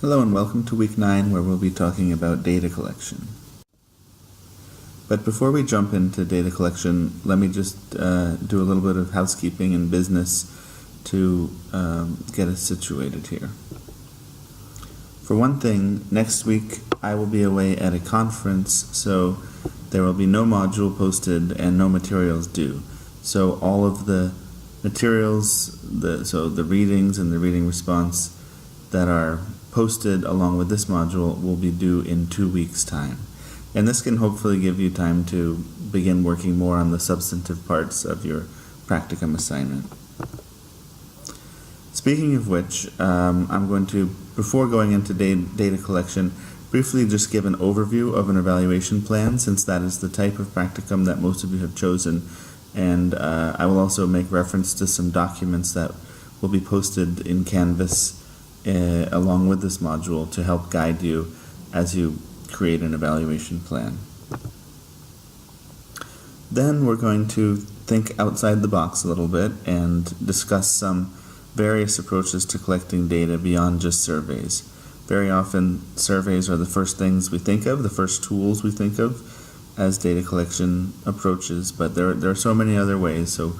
Hello and welcome to week 9, where we'll be talking about data collection. But before we jump into data collection, let me just do a little bit of housekeeping and business to get us situated here. For one thing, next week I will be away at a conference, so there will be no module posted and no materials due. So all of the materials, the readings and the reading response that are posted along with this module will be due in 2 weeks' time. And this can hopefully give you time to begin working more on the substantive parts of your practicum assignment. Speaking of which, I'm going to, before going into data collection, briefly just give an overview of an evaluation plan, since that is the type of practicum that most of you have chosen. And I will also make reference to some documents that will be posted in Canvas along with this module to help guide you as you create an evaluation plan. Then we're going to think outside the box a little bit and discuss some various approaches to collecting data beyond just surveys. Very often surveys are the first things we think of, the first tools we think of as data collection approaches, but there are so many other ways, so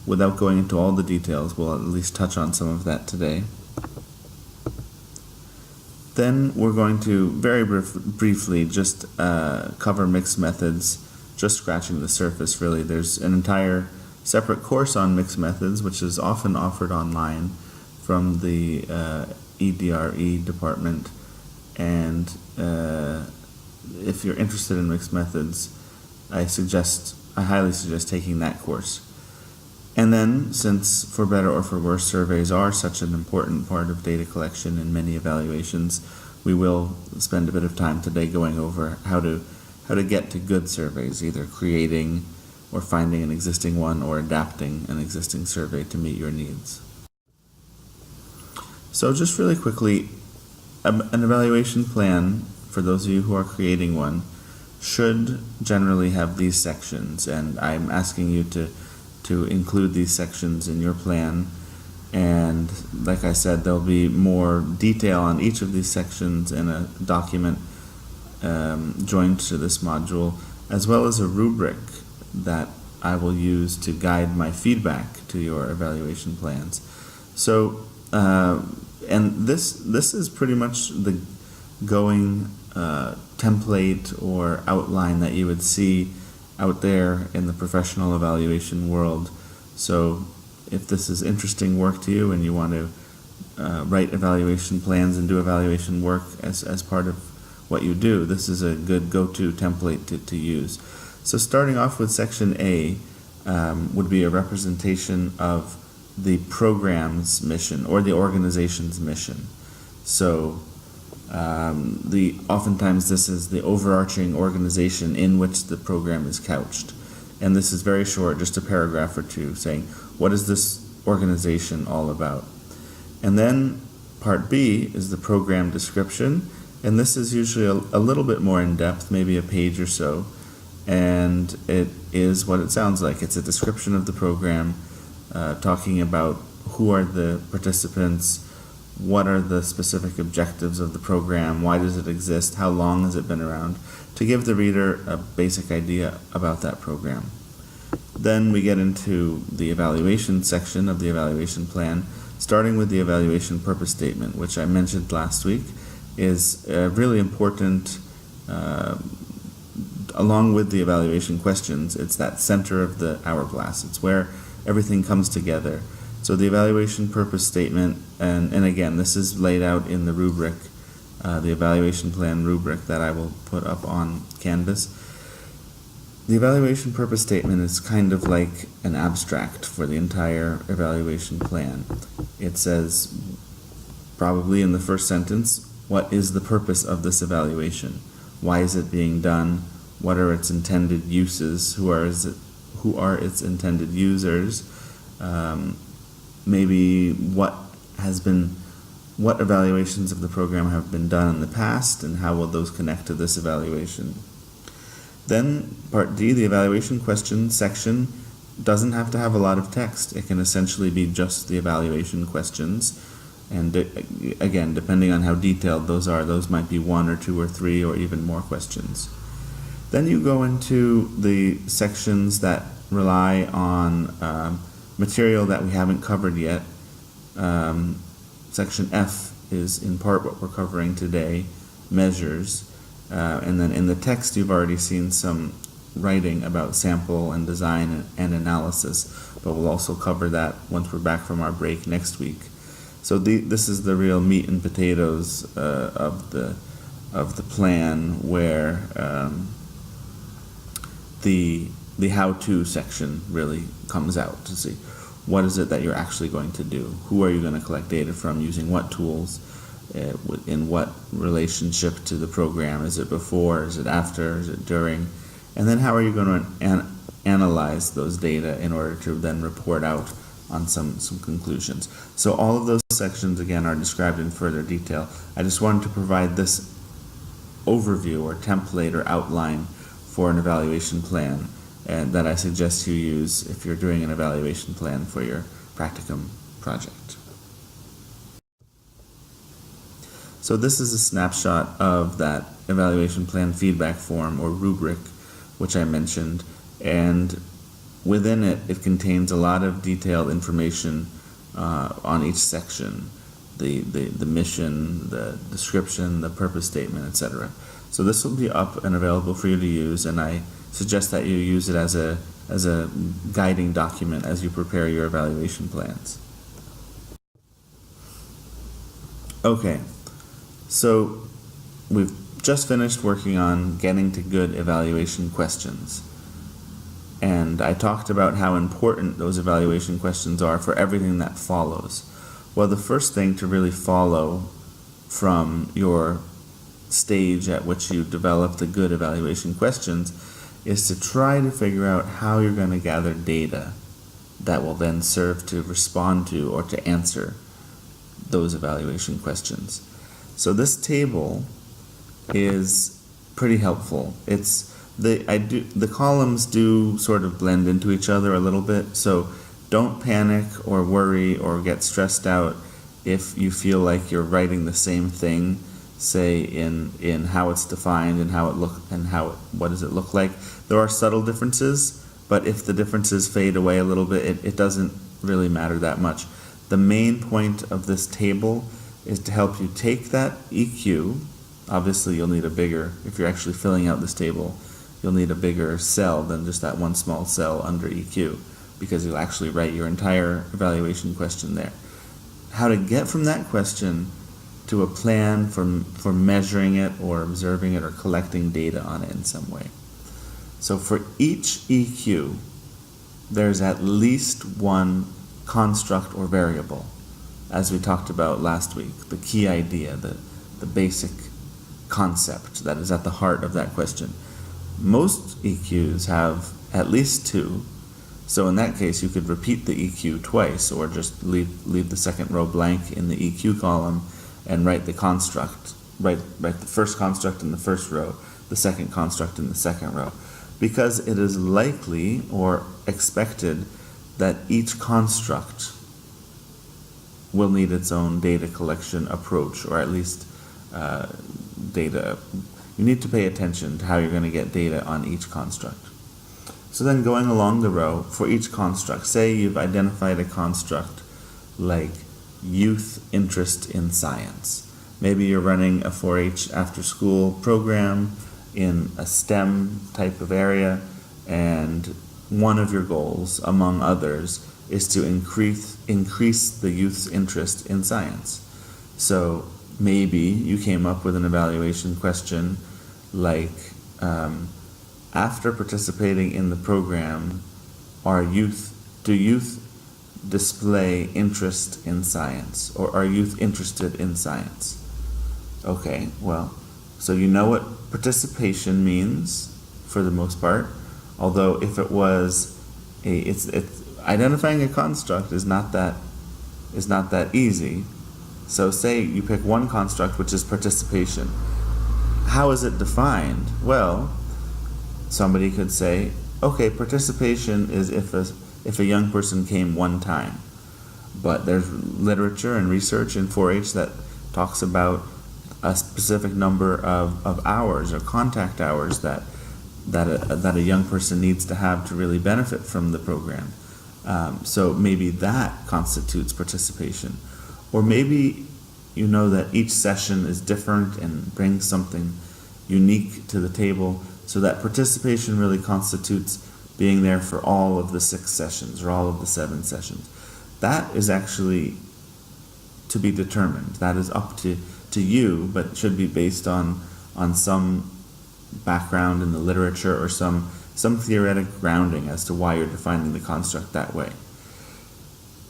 without going into all the details, we'll at least touch on some of that today. Then we're going to very briefly just cover mixed methods, just scratching the surface really. There's an entire separate course on mixed methods, which is often offered online from the EDRE department, and if you're interested in mixed methods, I highly suggest taking that course. And then, since for better or for worse surveys are such an important part of data collection in many evaluations, we will spend a bit of time today going over how to get to good surveys, either creating or finding an existing one or adapting an existing survey to meet your needs. So just really quickly, an evaluation plan, for those of you who are creating one, should generally have these sections, and I'm asking you to include these sections in your plan. And like I said, there'll be more detail on each of these sections in a document joined to this module, as well as a rubric that I will use to guide my feedback to your evaluation plans. So, and this is pretty much the going template or outline that you would see out there in the professional evaluation world. So if this is interesting work to you and you want to write evaluation plans and do evaluation work as part of what you do, this is a good go-to template to use. So starting off with section A would be a representation of the program's mission or the organization's mission. So oftentimes this is the overarching organization in which the program is couched. And this is very short, just a paragraph or two saying, what is this organization all about? And then part B is the program description, and this is usually a little bit more in depth, maybe a page or so, and it is what it sounds like. It's a description of the program, talking about who are the participants, what are the specific objectives of the program, why does it exist, how long has it been around, to give the reader a basic idea about that program. Then we get into the evaluation section of the evaluation plan, starting with the evaluation purpose statement, which I mentioned last week is really important. Along with the evaluation questions, it's that center of the hourglass. It's where everything comes together. So the evaluation purpose statement, and again, this is laid out in the rubric, the evaluation plan rubric that I will put up on Canvas. The evaluation purpose statement is kind of like an abstract for the entire evaluation plan. It says, probably in the first sentence, what is the purpose of this evaluation? Why is it being done? What are its intended uses? Who are its intended users? Maybe what evaluations of the program have been done in the past, and how will those connect to this evaluation? Then part D, the evaluation question section, doesn't have to have a lot of text. It can essentially be just the evaluation questions. And again, depending on how detailed those are, those might be 1 or 2 or 3 or even more questions. Then you go into the sections that rely on material that we haven't covered yet. Section F is in part what we're covering today, measures. And then in the text, you've already seen some writing about sample and design and analysis, but we'll also cover that once we're back from our break next week. So this is the real meat and potatoes of the plan, where the how-to section really comes out to see what is it that you're actually going to do, who are you going to collect data from, using what tools, in what relationship to the program, is it before, is it after, is it during, and then how are you going to analyze those data in order to then report out on some conclusions. So all of those sections again are described in further detail. I just wanted to provide this overview or template or outline for an evaluation plan, and that I suggest you use if you're doing an evaluation plan for your practicum project. So this is a snapshot of that evaluation plan feedback form or rubric, which I mentioned, and within it, it contains a lot of detailed information on each section, the mission, the description, the purpose statement, etc. So this will be up and available for you to use, and I suggest that you use it as a guiding document as you prepare your evaluation plans. Okay, so we've just finished working on getting to good evaluation questions. And I talked about how important those evaluation questions are for everything that follows. Well, the first thing to really follow from your stage at which you develop the good evaluation questions is to try to figure out how you're going to gather data that will then serve to respond to or to answer those evaluation questions. So this table is pretty helpful. The columns do sort of blend into each other a little bit, so don't panic or worry or get stressed out if you feel like you're writing the same thing, say in how it's defined and what does it look like. There are subtle differences, but if the differences fade away a little bit, it doesn't really matter that much. The main point of this table is to help you take that EQ. Obviously you'll need if you're actually filling out this table, you'll need a bigger cell than just that one small cell under EQ, because you'll actually write your entire evaluation question there. How to get from that question to a plan for measuring it or observing it or collecting data on it in some way. So for each EQ, there's at least one construct or variable, as we talked about last week, the key idea, the basic concept that is at the heart of that question. Most EQs have at least 2, so in that case you could repeat the EQ twice, or just leave the second row blank in the EQ column and write the construct, write the first construct in the first row, the second construct in the second row, because it is likely or expected that each construct will need its own data collection approach, or at least data. You need to pay attention to how you're going to get data on each construct. So then going along the row, for each construct, say you've identified a construct like youth interest in science. Maybe you're running a 4-H after-school program in a STEM type of area, and one of your goals, among others, is to increase the youth's interest in science. So maybe you came up with an evaluation question like, after participating in the program, do youth display interest in science, or are youth interested in science? Okay, well, so you know what participation means for the most part, although if it was identifying a construct is not that easy. So say you pick one construct, which is participation. How is it defined? Well, somebody could say, okay, participation is if a young person came one time. but there's literature and research in 4-H that talks about a specific number of hours or contact hours that a young person needs to have to really benefit from the program. So maybe that constitutes participation. Or maybe you know that each session is different and brings something unique to the table, so that participation really constitutes being there for all of the 6 sessions or all of the 7 sessions. That is actually to be determined. That is up to you, but should be based on some background in the literature or some theoretic grounding as to why you're defining the construct that way.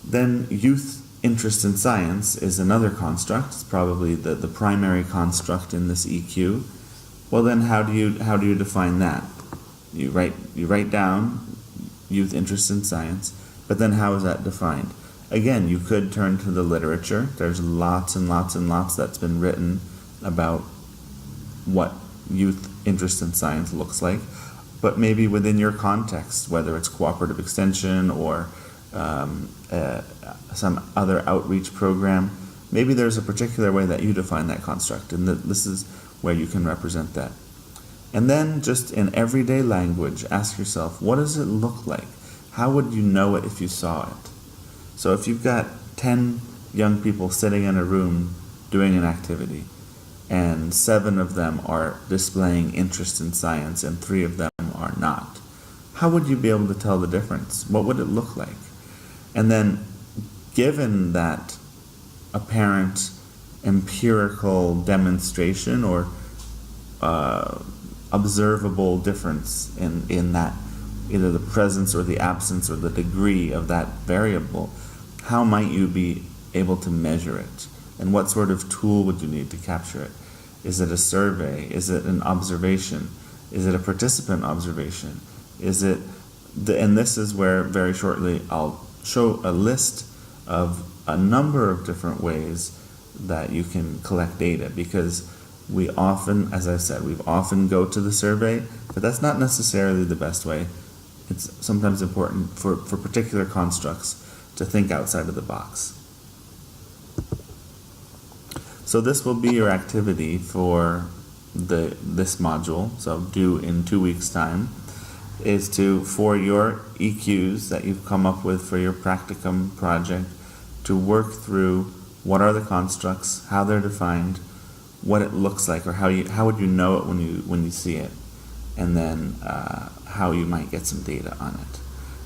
Then youth interest in science is another construct. It's probably the primary construct in this EQ. Well, then how do you define that? You write down youth interest in science, but then how is that defined? Again, you could turn to the literature. There's lots and lots and lots that's been written about what youth interest in science looks like, but maybe within your context, whether it's cooperative extension or some other outreach program, maybe there's a particular way that you define that construct, and this is where you can represent that. And then just in everyday language, ask yourself, what does it look like? How would you know it if you saw it? So if you've got 10 young people sitting in a room doing an activity, and 7 of them are displaying interest in science and 3 of them are not, how would you be able to tell the difference? What would it look like? And then, given that apparent empirical demonstration or observable difference in that, either the presence or the absence or the degree of that variable, how might you be able to measure it? And what sort of tool would you need to capture it? Is it a survey? Is it an observation? Is it a participant observation? Is it and this is where very shortly I'll show a list of a number of different ways that you can collect data, because we often, as I said, we often go to the survey, but that's not necessarily the best way. It's sometimes important for particular constructs to think outside of the box. So this will be your activity for this module, so due in 2 weeks' time, is for your EQs that you've come up with for your practicum project, to work through what are the constructs, how they're defined, what it looks like, or how would you know it when you see it, and then how you might get some data on it.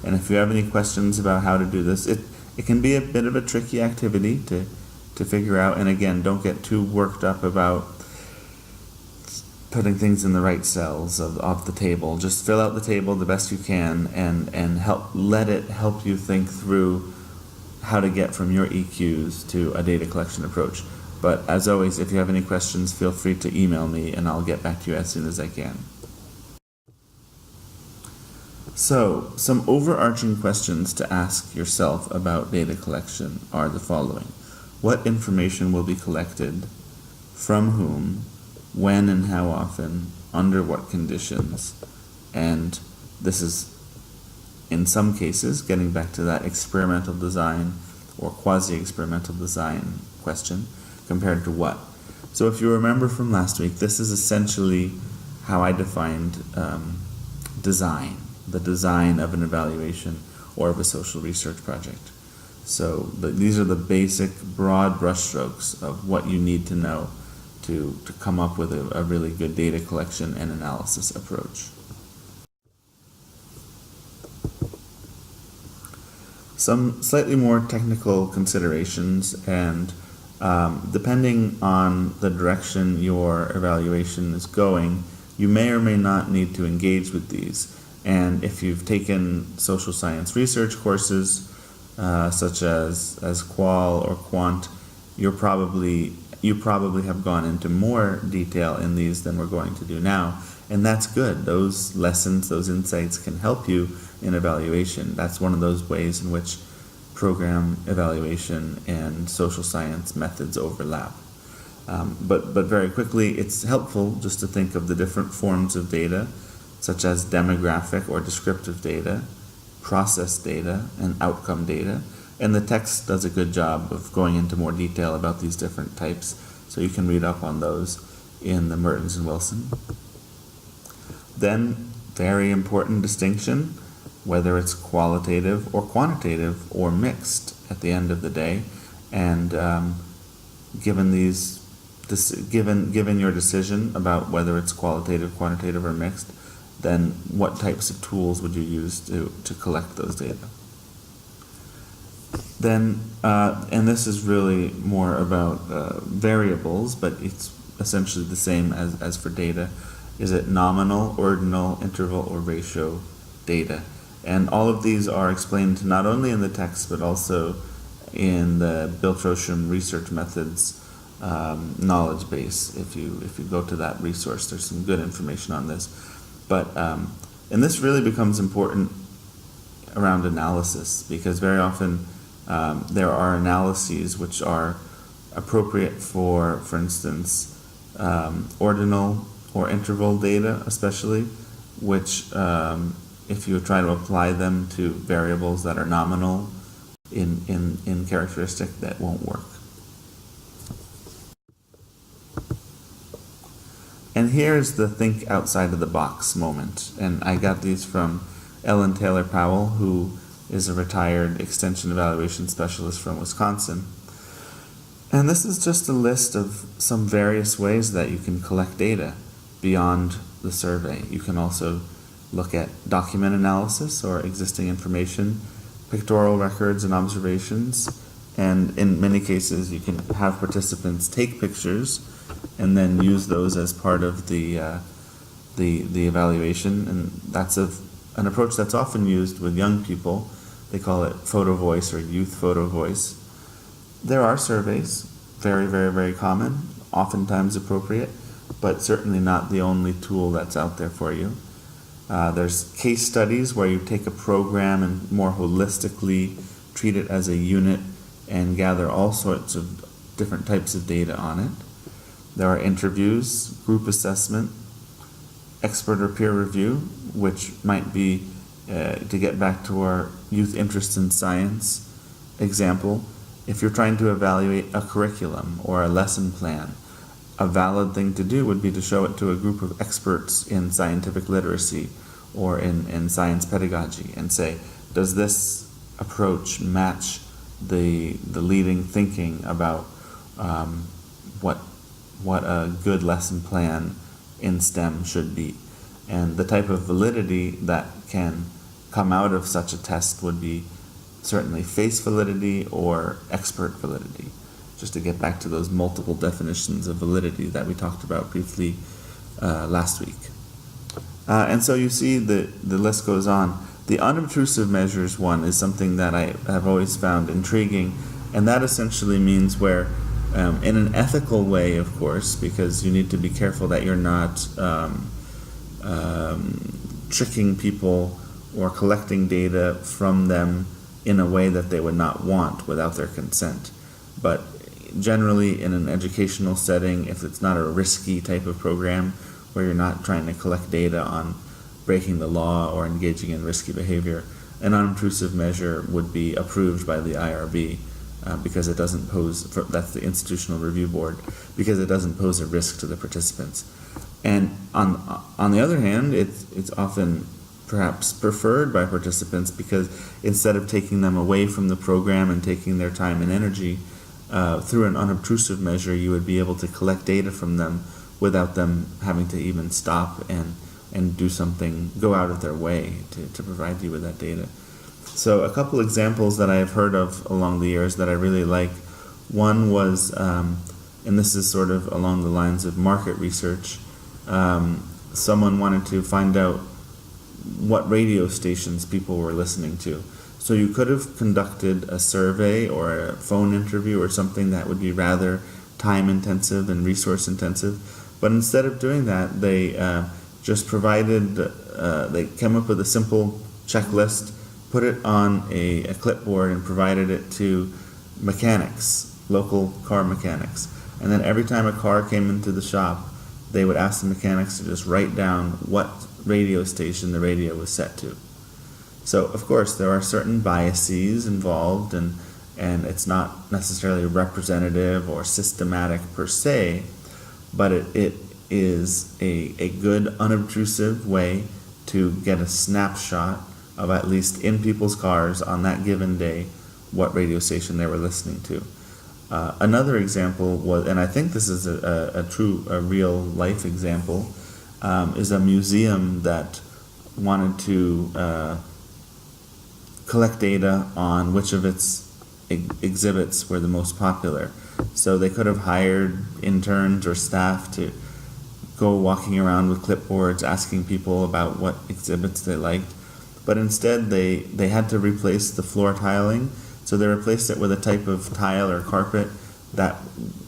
And if you have any questions about how to do this, it can be a bit of a tricky activity to figure out. And again, don't get too worked up about putting things in the right cells of the table. Just fill out the table the best you can and let it help you think through how to get from your EQs to a data collection approach. But as always, if you have any questions, feel free to email me and I'll get back to you as soon as I can. So, some overarching questions to ask yourself about data collection are the following. What information will be collected, from whom, when and how often, under what conditions? And this is, in some cases, getting back to that experimental design or quasi-experimental design question, compared to what? So if you remember from last week, this is essentially how I defined design, the design of an evaluation or of a social research project. So these are the basic broad brushstrokes of what you need to know to come up with a really good data collection and analysis approach. Some slightly more technical considerations, and depending on the direction your evaluation is going, you may or may not need to engage with these. And if you've taken social science research courses, such as Qual or Quant, you probably have gone into more detail in these than we're going to do now, and that's good. Those lessons, those insights can help you in evaluation. That's one of those ways in which program evaluation and social science methods overlap. But very quickly, it's helpful just to think of the different forms of data, such as demographic or descriptive data, process data, and outcome data. And the text does a good job of going into more detail about these different types, so you can read up on those in the Mertens and Wilson. Then, very important distinction, whether it's qualitative or quantitative or mixed at the end of the day. And given your decision about whether it's qualitative, quantitative, or mixed, then what types of tools would you use to collect those data? Then, and this is really more about variables, but it's essentially the same as for data. Is it nominal, ordinal, interval, or ratio data? And all of these are explained not only in the text, but also in the Bill Trosham Research Methods knowledge base. If you go to that resource, there's some good information on this. But and this really becomes important around analysis, because very often there are analyses which are appropriate for instance, ordinal or interval data, especially, which if you try to apply them to variables that are nominal in characteristic, that won't work. And here's the think outside of the box moment. And I got these from Ellen Taylor Powell, who is a retired extension evaluation specialist from Wisconsin. And this is just a list of some various ways that you can collect data beyond the survey. You can also look at document analysis or existing information, pictorial records and observations, and in many cases you can have participants take pictures and then use those as part of the evaluation. And that's an approach that's often used with young people. They call it photo voice or youth photo voice. There are surveys, very, very, very common, oftentimes appropriate, but certainly not the only tool that's out there for you. There's case studies where you take a program and more holistically treat it as a unit and gather all sorts of different types of data on it. There are interviews, group assessment, expert or peer review, which might be, to get back to our youth interest in science example, if you're trying to evaluate a curriculum or a lesson plan, a valid thing to do would be to show it to a group of experts in scientific literacy or in science pedagogy and say, does this approach match the leading thinking about what a good lesson plan in STEM should be? And the type of validity that can come out of such a test would be certainly face validity or expert validity, just to get back to those multiple definitions of validity that we talked about briefly last week. And so you see the list goes on. The unobtrusive measures one is something that I have always found intriguing, and that essentially means where in an ethical way, of course, because you need to be careful that you're not tricking people or collecting data from them in a way that they would not want without their consent. But generally in an educational setting, if it's not a risky type of program where you're not trying to collect data on breaking the law or engaging in risky behavior, an unobtrusive measure would be approved by the IRB because it doesn't pose, that's the Institutional Review Board, because it doesn't pose a risk to the participants. And on the other hand, it's often perhaps preferred by participants because instead of taking them away from the program and taking their time and energy, through an unobtrusive measure, you would be able to collect data from them without them having to even stop and do something, go out of their way to provide you with that data. So a couple examples that I have heard of along the years that I really like. One was, and this is sort of along the lines of market research, someone wanted to find out what radio stations people were listening to. So you could have conducted a survey or a phone interview or something that would be rather time intensive and resource intensive, but instead of doing that, they just provided, they came up with a simple checklist, put it on a clipboard and provided it to mechanics, local car mechanics. And then every time a car came into the shop, they would ask the mechanics to just write down what radio station the radio was set to. So, of course, there are certain biases involved, and and it's not necessarily representative or systematic per se, but it is a good unobtrusive way to get a snapshot of, at least in people's cars on that given day, what radio station they were listening to. Another example was, and I think this is a real life example, is a museum that wanted to collect data on which of its exhibits were the most popular. So they could have hired interns or staff to go walking around with clipboards asking people about what exhibits they liked, but instead they had to replace the floor tiling. So they replaced it with a type of tile or carpet that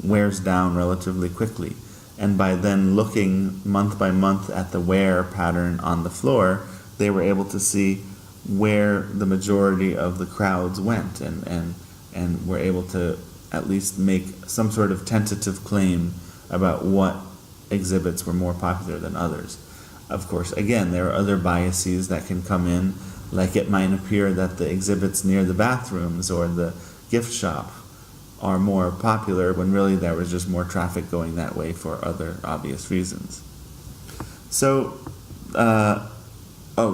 wears down relatively quickly. And by then looking month by month at the wear pattern on the floor, they were able to see where the majority of the crowds went, and were able to at least make some sort of tentative claim about what exhibits were more popular than others. Of course, again, there are other biases that can come in, like it might appear that the exhibits near the bathrooms or the gift shop are more popular when really there was just more traffic going that way for other obvious reasons. So,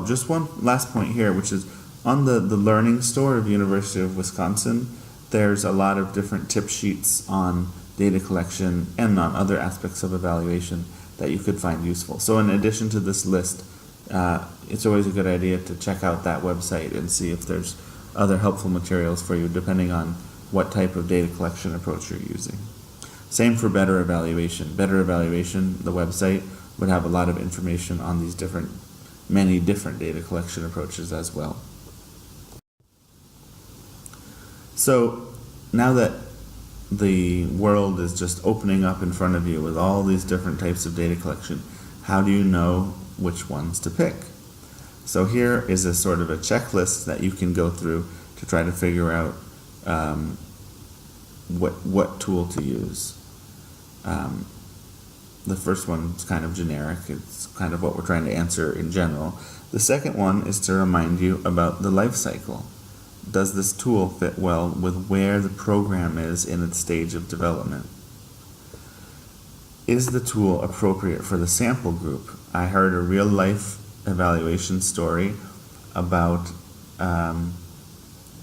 just one last point here, which is on the Learning Store of University of Wisconsin, there's a lot of different tip sheets on data collection and on other aspects of evaluation that you could find useful. So in addition to this list, it's always a good idea to check out that website and see if there's other helpful materials for you depending on what type of data collection approach you're using. Same for Better Evaluation. Better Evaluation, the website, would have a lot of information on these many different data collection approaches as well. So now that the world is just opening up in front of you with all these different types of data collection, how do you know which ones to pick? So here is a sort of a checklist that you can go through to try to figure out what tool to use. The first one is kind of generic. It's kind of what we're trying to answer in general. The second one is to remind you about the life cycle. Does this tool fit well with where the program is in its stage of development? Is the tool appropriate for the sample group? I heard a real life evaluation story about an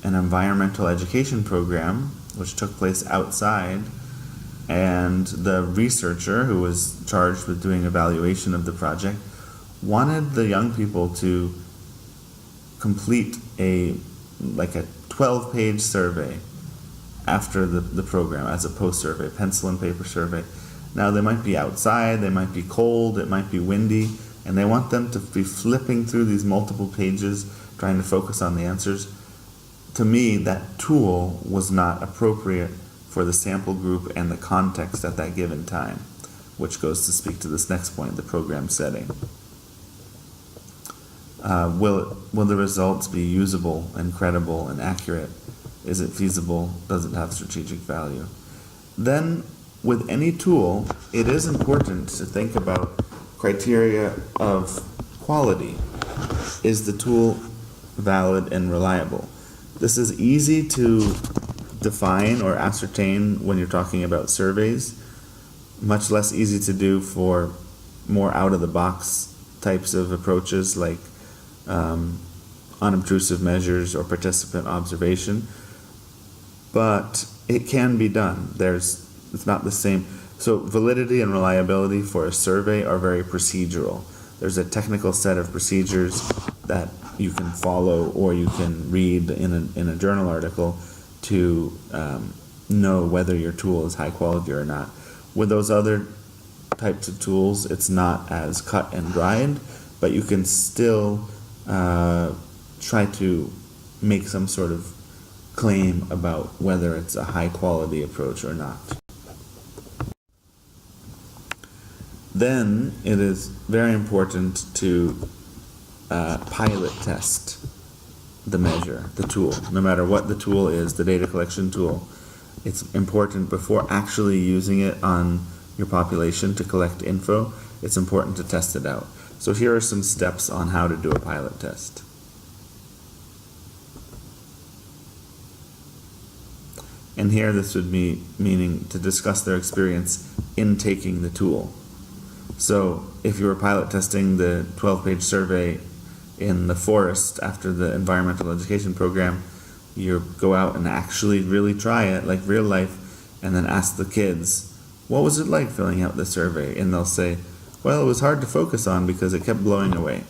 environmental education program which took place outside, and the researcher who was charged with doing evaluation of the project wanted the young people to complete a 12-page survey after the program as a post-survey, pencil and paper survey. Now they might be outside, they might be cold, it might be windy, and they want them to be flipping through these multiple pages trying to focus on the answers. To me, that tool was not appropriate for the sample group and the context at that given time, which goes to speak to this next point, the program setting. Will the results be usable and credible and accurate? Is it feasible? Does it have strategic value? Then, with any tool, it is important to think about criteria of quality. Is the tool valid and reliable? This is easy to define or ascertain when you're talking about surveys, much less easy to do for more out-of-the-box types of approaches like unobtrusive measures or participant observation, but it can be done. It's not the same. So validity and reliability for a survey are very procedural. There's a technical set of procedures that you can follow or you can read in a journal article to know whether your tool is high quality or not. With those other types of tools, it's not as cut and dried, but you can still try to make some sort of claim about whether it's a high quality approach or not. Then it is very important to pilot test the measure, the tool. No matter what the tool is, the data collection tool, it's important before actually using it on your population to collect info, it's important to test it out. So here are some steps on how to do a pilot test. And here this would be meaning to discuss their experience in taking the tool. So if you were pilot testing the 12-page survey in the forest after the environmental education program, you go out and actually really try it, like real life, and then ask the kids, what was it like filling out the survey? And they'll say, well, it was hard to focus on because it kept blowing away.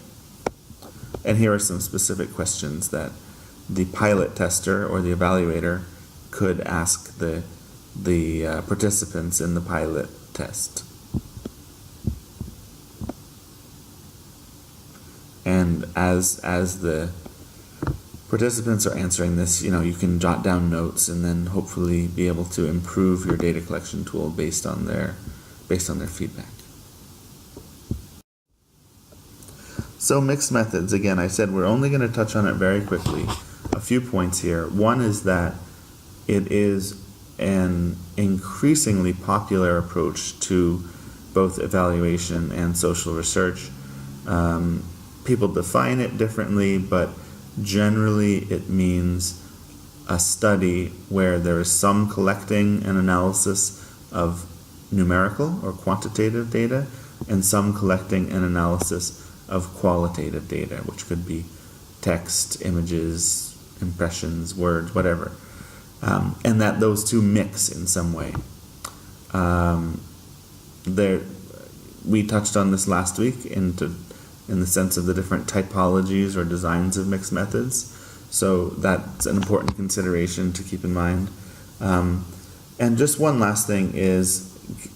And here are some specific questions that the pilot tester or the evaluator could ask the participants in the pilot test. And as the participants are answering this, you can jot down notes and then hopefully be able to improve your data collection tool based on their feedback. So mixed methods, again, I said we're only going to touch on it very quickly. A few points here. One is that it is an increasingly popular approach to both evaluation and social research. People define it differently, but generally it means a study where there is some collecting and analysis of numerical or quantitative data and some collecting and analysis of qualitative data, which could be text, images, impressions, words, whatever. And that those two mix in some way. We touched on this last week in the sense of the different typologies or designs of mixed methods. So that's an important consideration to keep in mind. And just one last thing is,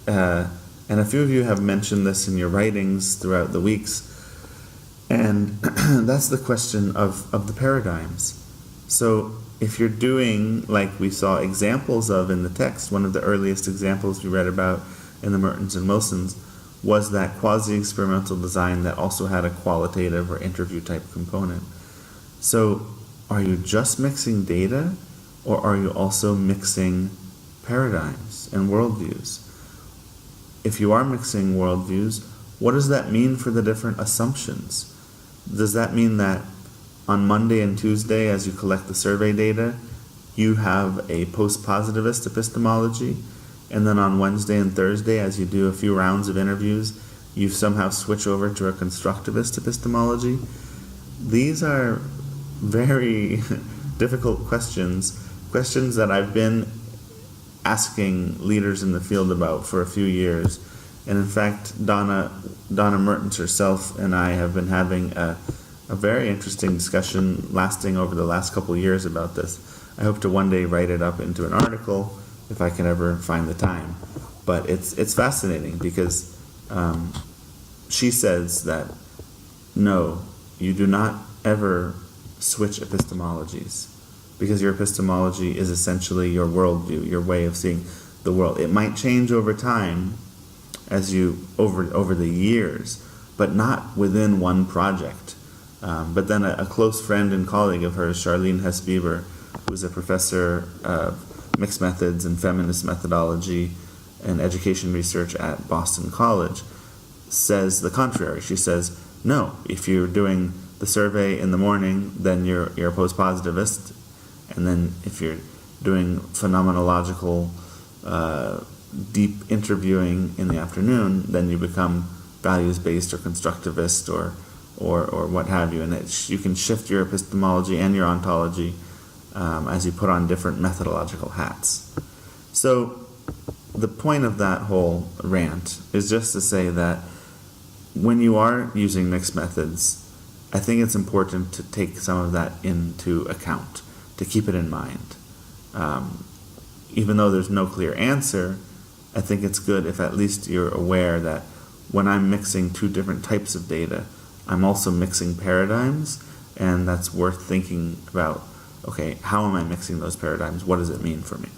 and a few of you have mentioned this in your writings throughout the weeks, and that's the question of the paradigms. So if you're doing, like we saw examples of in the text, one of the earliest examples we read about in the Mertens and Wilsons was that quasi-experimental design that also had a qualitative or interview type component. So are you just mixing data, or are you also mixing paradigms and worldviews? If you are mixing worldviews, what does that mean for the different assumptions? Does that mean that on Monday and Tuesday, as you collect the survey data, you have a post-positivist epistemology, and then on Wednesday and Thursday, as you do a few rounds of interviews, you somehow switch over to a constructivist epistemology? These are very difficult questions that I've been asking leaders in the field about for a few years. And in fact, Donna Mertens herself and I have been having a very interesting discussion lasting over the last couple of years about this. I hope to one day write it up into an article if I can ever find the time. But it's fascinating because she says that no, you do not ever switch epistemologies, because your epistemology is essentially your worldview, your way of seeing the world. It might change over time as you over the years, but not within one project. But then a close friend and colleague of hers, Charlene Hess-Bieber, who's a professor of mixed methods and feminist methodology and education research at Boston College, says the contrary. She says, no, if you're doing the survey in the morning, then you're a post-positivist, and then if you're doing phenomenological deep interviewing in the afternoon, then you become values-based or constructivist or what have you, and you can shift your epistemology and your ontology as you put on different methodological hats. So the point of that whole rant is just to say that when you are using mixed methods, I think it's important to take some of that into account, to keep it in mind. Even though there's no clear answer, I think it's good if at least you're aware that when I'm mixing two different types of data, I'm also mixing paradigms, and that's worth thinking about, okay, how am I mixing those paradigms? What does it mean for me?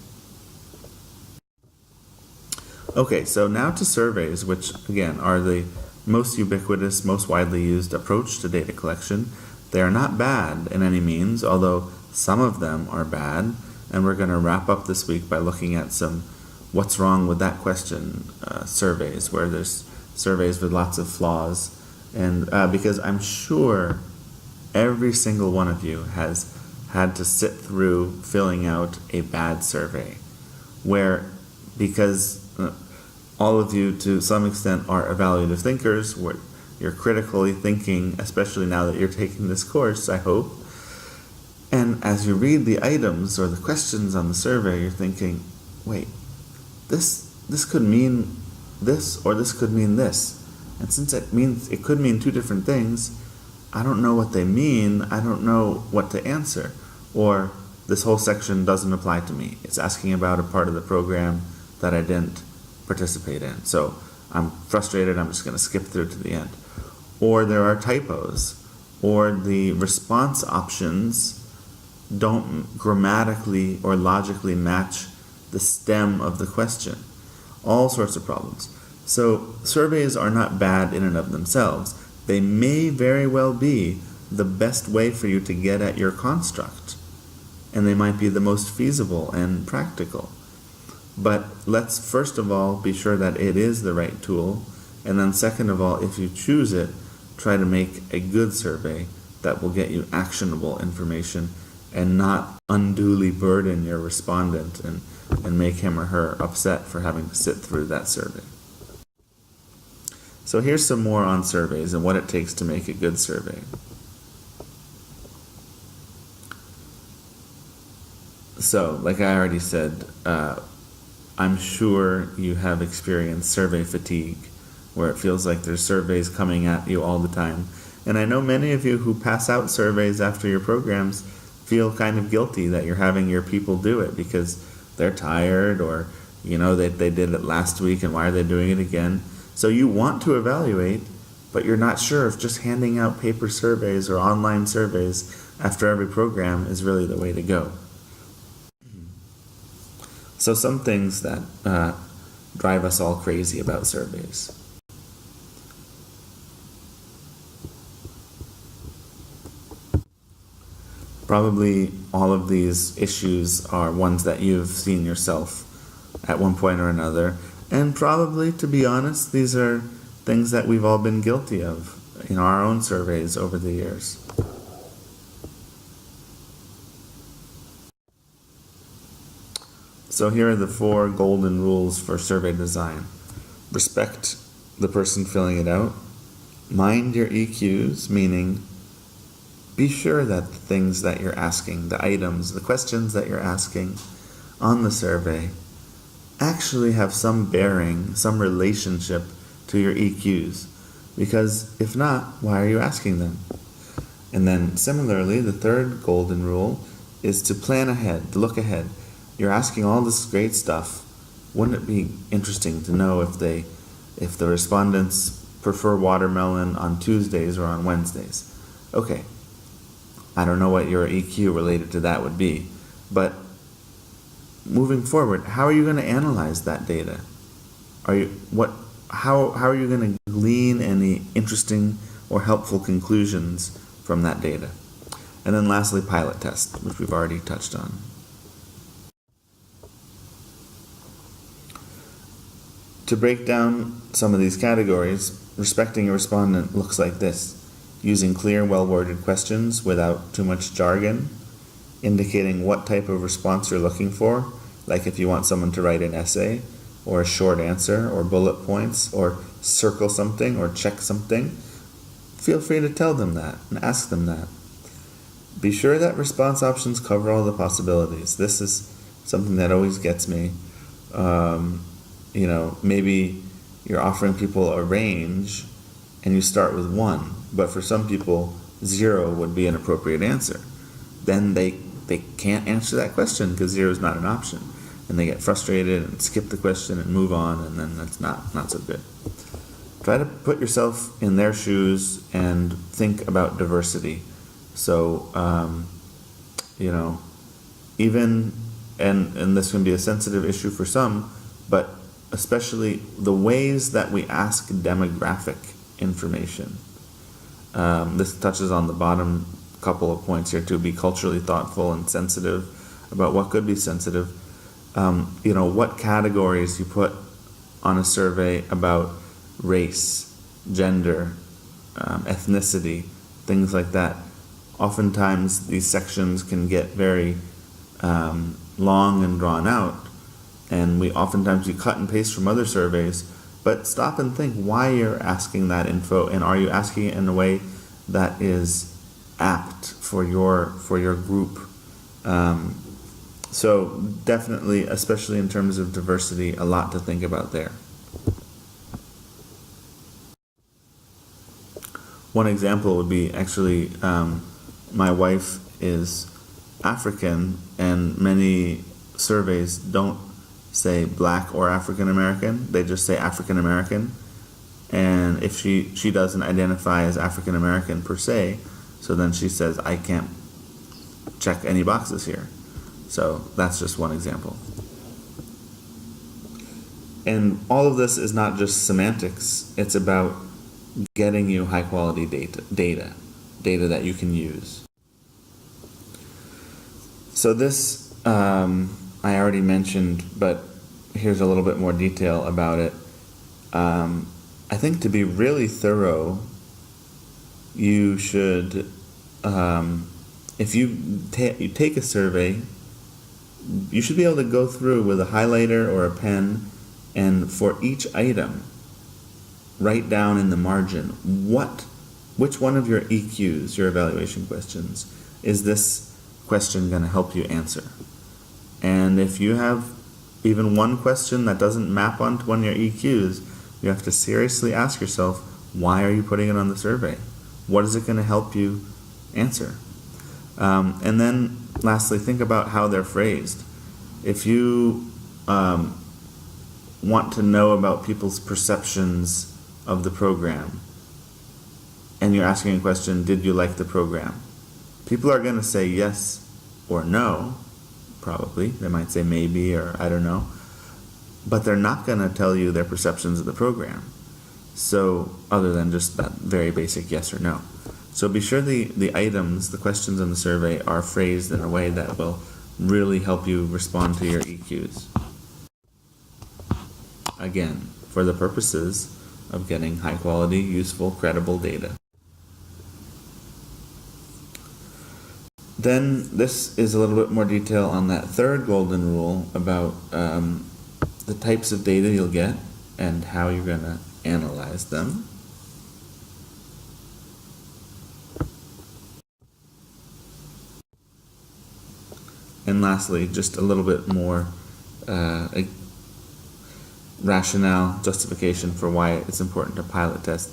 Okay, so now to surveys, which again are the most ubiquitous, most widely used approach to data collection. They are not bad in any means, although some of them are bad, and we're going to wrap up this week by looking at some what's wrong with that question surveys, where there's surveys with lots of flaws, and because I'm sure every single one of you has had to sit through filling out a bad survey, because all of you to some extent are evaluative thinkers, where you're critically thinking, especially now that you're taking this course, I hope. And as you read the items or the questions on the survey, you're thinking, wait, this could mean this, or this could mean this. And since it could mean two different things, I don't know what they mean, I don't know what to answer. Or this whole section doesn't apply to me. It's asking about a part of the program that I didn't participate in. So I'm frustrated, I'm just going to skip through to the end. Or there are typos, or the response options don't grammatically or logically match the stem of the question. All sorts of problems. So surveys are not bad in and of themselves. They may very well be the best way for you to get at your construct, and they might be the most feasible and practical. But let's first of all be sure that it is the right tool, and then second of all, if you choose it, try to make a good survey that will get you actionable information and not unduly burden your respondent and make him or her upset for having to sit through that survey. So here's some more on surveys and what it takes to make a good survey. So, like I already said, I'm sure you have experienced survey fatigue, where it feels like there's surveys coming at you all the time. And I know many of you who pass out surveys after your programs feel kind of guilty that you're having your people do it because they're tired, or they did it last week and why are they doing it again? So you want to evaluate, but you're not sure if just handing out paper surveys or online surveys after every program is really the way to go. So some things that drive us all crazy about surveys. Probably all of these issues are ones that you've seen yourself at one point or another. And probably, to be honest, these are things that we've all been guilty of in our own surveys over the years. So here are the 4 golden rules for survey design. Respect the person filling it out. Mind your EQs, meaning be sure that the things that you're asking, the items, the questions that you're asking on the survey actually have some bearing, some relationship to your EQs. Because if not, why are you asking them? And then similarly, the 3rd golden rule is to plan ahead, to look ahead. You're asking all this great stuff. Wouldn't it be interesting to know if the respondents prefer watermelon on Tuesdays or on Wednesdays? Okay, I don't know what your EQ related to that would be, but moving forward, how are you going to analyze that data? How are you going to glean any interesting or helpful conclusions from that data? And then lastly, pilot test, which we've already touched on. To break down some of these categories, respecting a respondent looks like this: using clear, well-worded questions without too much jargon, indicating what type of response you're looking for, like if you want someone to write an essay, or a short answer, or bullet points, or circle something, or check something. Feel free to tell them that and ask them that. Be sure that response options cover all the possibilities. This is something that always gets me. Maybe you're offering people a range and you start with 1, but for some people 0 would be an appropriate answer. Then they can't answer that question because 0 is not an option, and they get frustrated and skip the question and move on, and then that's not so good. Try to put yourself in their shoes and think about diversity. So even and this can be a sensitive issue for some, but especially the ways that we ask demographic information. This touches on the bottom couple of points here too. Be culturally thoughtful and sensitive about what could be sensitive. What categories you put on a survey about race, gender, ethnicity, things like that. oftentimes these sections can get very long and drawn out, and oftentimes you cut and paste from other surveys, but stop and think why you're asking that info, and are you asking it in a way that is apt for your group. So definitely, especially in terms of diversity, a lot to think about there. One example would be actually, my wife is African, and many surveys don't say Black or African American, they just say African American. And if she doesn't identify as African American per se, so then she says, I can't check any boxes here. So that's just one example. And all of this is not just semantics, it's about getting you high quality data that you can use. So this, I already mentioned, but here's a little bit more detail about it. I think to be really thorough, you should, if you take a survey, you should be able to go through with a highlighter or a pen, and for each item, write down in the margin which one of your EQs, your evaluation questions, is this question going to help you answer. And if you have even one question that doesn't map onto one of your EQs, you have to seriously ask yourself, why are you putting it on the survey? What is it going to help you answer? And then lastly, think about how they're phrased. If you want to know about people's perceptions of the program, and you're asking a question, did you like the program? People are going to say yes or no, probably. They might say maybe or I don't know. But they're not going to tell you their perceptions of the program. So, other than just that very basic yes or no. So be sure the items, the questions in the survey are phrased in a way that will really help you respond to your EQs. Again, for the purposes of getting high quality, useful, credible data. Then this is a little bit more detail on that third golden rule about the types of data you'll get and how you're going to analyze them. And lastly, just a little bit more rationale, justification for why it's important to pilot test.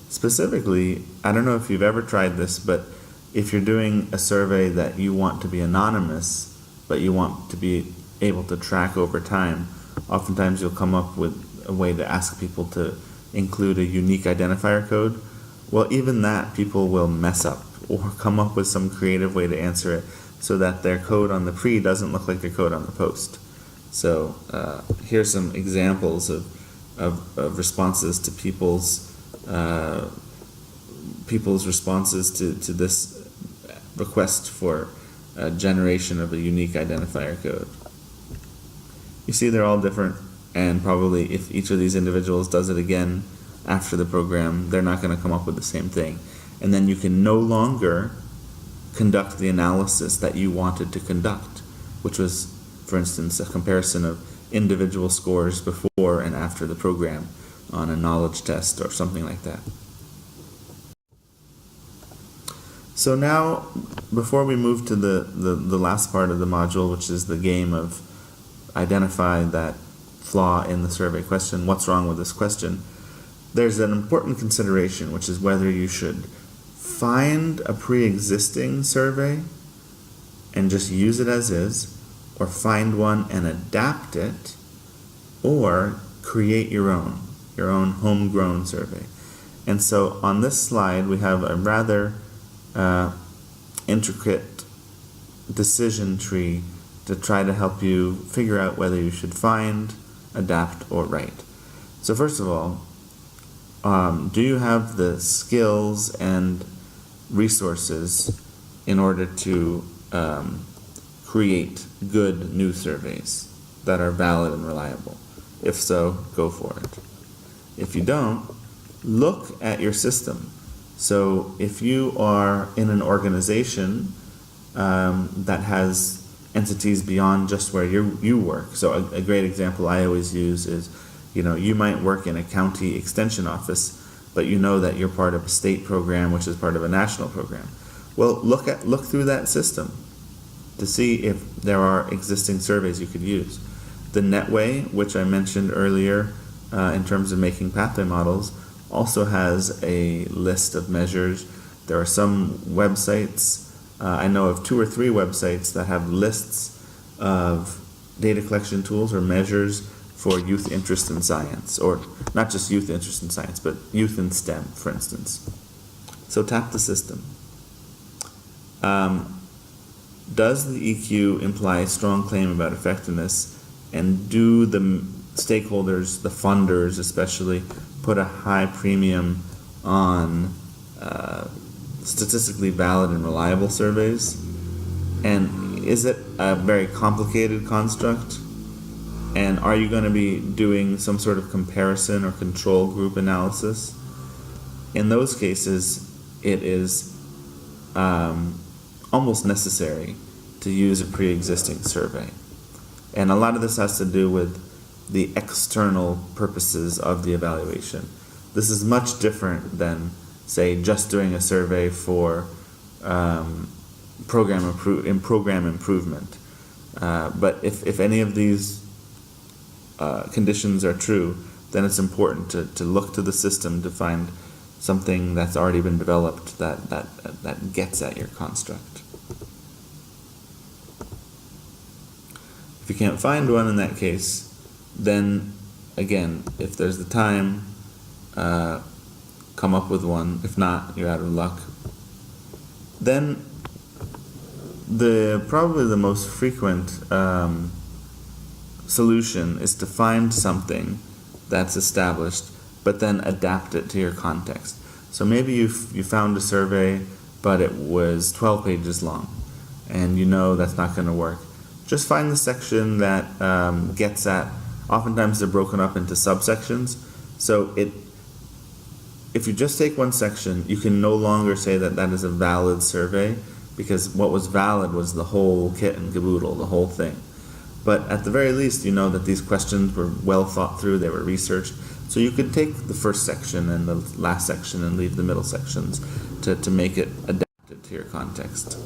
Specifically, I don't know if you've ever tried this, but if you're doing a survey that you want to be anonymous, but you want to be able to track over time, oftentimes you'll come up with a way to ask people to include a unique identifier code. Well, even that people will mess up or come up with some creative way to answer it so that their code on the pre doesn't look like their code on the post. So here's some examples of responses to people's responses to this request for generation of a unique identifier code. You see they're all different, and probably if each of these individuals does it again after the program, they're not going to come up with the same thing. And then you can no longer conduct the analysis that you wanted to conduct, which was, for instance, a comparison of individual scores before and after the program on a knowledge test or something like that. So now, before we move to the last part of the module, which is the game of identify that flaw in the survey question, what's wrong with this question, there's an important consideration, which is whether you should find a pre-existing survey and just use it as is, or find one and adapt it, or create your own homegrown survey. And so on this slide, we have a rather intricate decision tree to try to help you figure out whether you should find, adapt, or write. So first of all, do you have the skills and resources in order to create good new surveys that are valid and reliable? If so, go for it. If you don't, look at your system So if you are in an organization that has entities beyond just where you work, so a great example I always use is, you might work in a county extension office, but you know that you're part of a state program, which is part of a national program. Well, look through that system to see if there are existing surveys you could use. The Netway, which I mentioned earlier in terms of making pathway models, also has a list of measures. There are some websites, I know of 2 or 3 websites that have lists of data collection tools or measures for youth interest in science, or not just youth interest in science, but youth in STEM, for instance. So tap the system. Does the EQ imply a strong claim about effectiveness, and do the stakeholders, the funders especially, put a high premium on statistically valid and reliable surveys? And is it a very complicated construct? And are you going to be doing some sort of comparison or control group analysis? In those cases, it is almost necessary to use a pre-existing survey. And a lot of this has to do with the external purposes of the evaluation. This is much different than, say, just doing a survey for program improvement. But if any of these conditions are true, then it's important to look to the system to find something that's already been developed that gets at your construct. If you can't find one in that case, then again, if there's the time, come up with one. If not, you're out of luck. Then probably the most frequent solution is to find something that's established, but then adapt it to your context. So maybe you found a survey, but it was 12 pages long, and you know that's not going to work. Just find the section that gets at, oftentimes they're broken up into subsections, so if you just take one section, you can no longer say that is a valid survey, because what was valid was the whole kit and caboodle, the whole thing. But at the very least, you know that these questions were well thought through, they were researched, so you could take the first section and the last section and leave the middle sections to make it adapted to your context.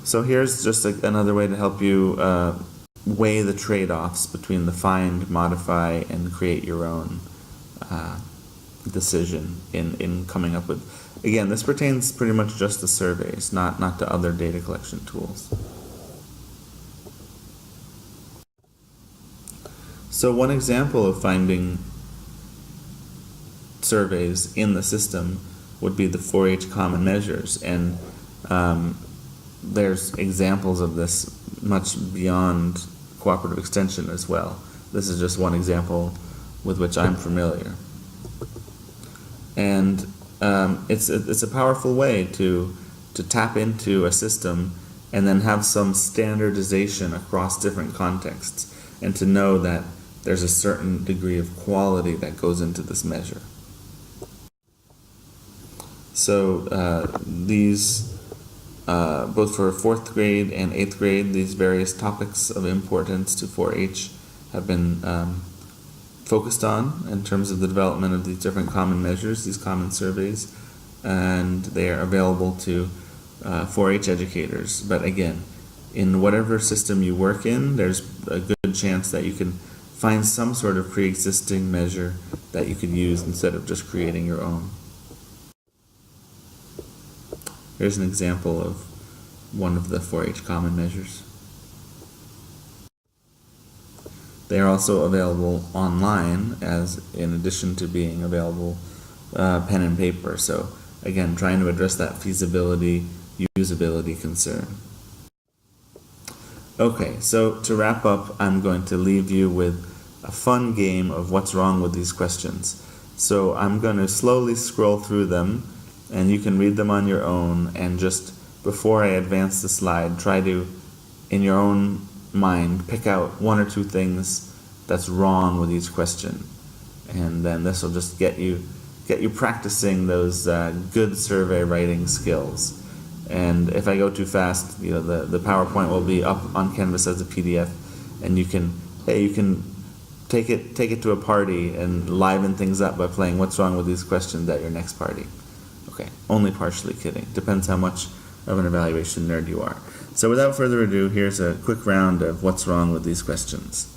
So here's just another way to help you weigh the trade-offs between the find, modify, and create your own decision in coming up with. Again, this pertains pretty much just to surveys, not to other data collection tools. So one example of finding surveys in the system would be the 4-H common measures, and there's examples of this much beyond cooperative extension as well. This is just one example with which I'm familiar. And it's a powerful way to tap into a system and then have some standardization across different contexts, and to know that there's a certain degree of quality that goes into this measure. So these, both for 4th grade and 8th grade, these various topics of importance to 4-H have been focused on in terms of the development of these different common measures, these common surveys, and they are available to 4-H educators. But again, in whatever system you work in, there's a good chance that you can find some sort of pre-existing measure that you could use instead of just creating your own. Here's an example of one of the 4-H common measures. They are also available online, as in addition to being available pen and paper. So again, trying to address that feasibility, usability concern. Okay, so to wrap up, I'm going to leave you with a fun game of what's wrong with these questions. So I'm going to slowly scroll through them, and you can read them on your own, and just before I advance the slide, try to, in your own mind, pick out 1 or 2 things that's wrong with each question. And then this will just get you get you practicing those good survey writing skills. And if I go too fast, the PowerPoint will be up on Canvas as a PDF, and you can take it to a party and liven things up by playing What's Wrong with These Questions at your next party. Okay, only partially kidding. Depends how much of an evaluation nerd you are. So without further ado, here's a quick round of What's Wrong with These Questions.